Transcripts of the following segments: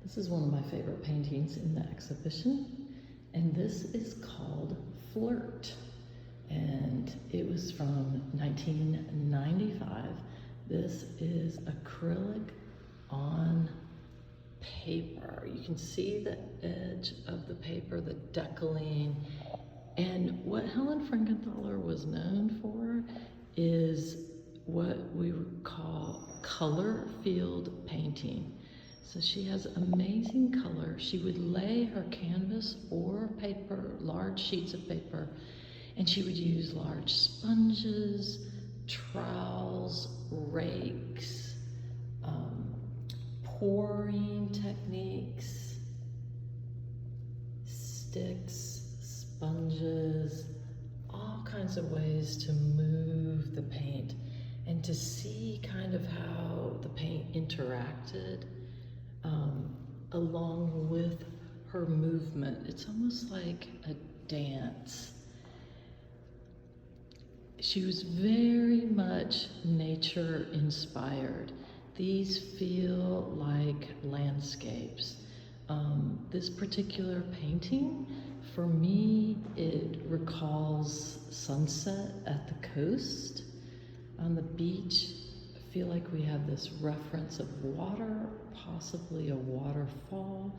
This is one of my favorite paintings in the exhibition, and this is called Flirt, and it was from 1995. This is acrylic on paper. You can see the edge of the paper, the decaling, and what Helen Frankenthaler was known for is what we would call color field painting. So she has amazing color. She would lay her canvas or paper, large sheets of paper, and she would use large sponges, trowels, rakes, pouring techniques, sticks, sponges, all kinds of ways to move the paint and to see kind of how the paint interacted along with her movement. It's almost like a dance. She was very much nature inspired. These feel like landscapes. This particular painting, for me, it recalls sunset at the coast. On the beach, I feel like we have this reference of water, possibly a waterfall,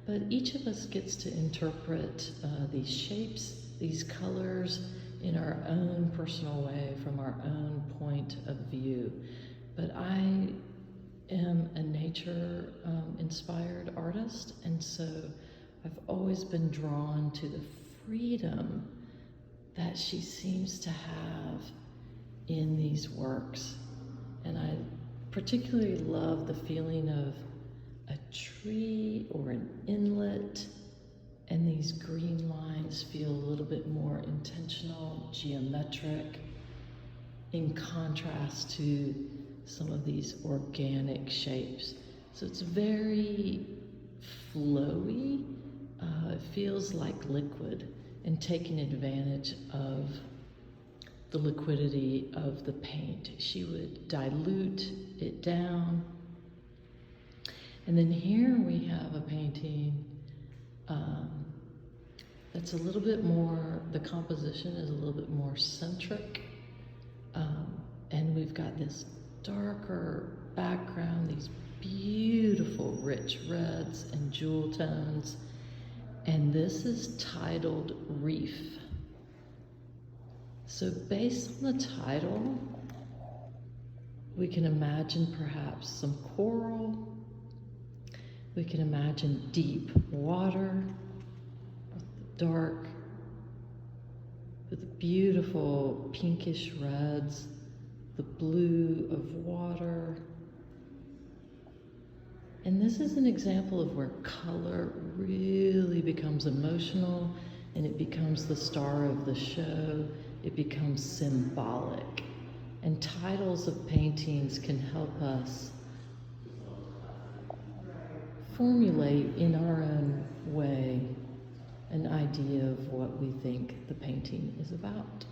but each of us gets to interpret these shapes, these colors in our own personal way, from our own point of view. But I am a nature inspired artist, and so I've always been drawn to the freedom that she seems to have in these works. And I particularly love the feeling of a tree or an inlet, and these green lines feel a little bit more intentional, geometric, in contrast to some of these organic shapes. So it's very flowy. It feels like liquid, and taking advantage of the liquidity of the paint. She would dilute it down. And then here we have a painting that's a little bit more, the composition is a little bit more centric. And we've got this darker background, these beautiful rich reds and jewel tones. And this is titled Reef. So based on the title, we can imagine perhaps some coral. We can imagine deep water, dark, with beautiful pinkish reds, the blue of water. And this is an example of where color really becomes emotional, and it becomes the star of the show. It becomes symbolic. And titles of paintings can help us formulate in our own way an idea of what we think the painting is about.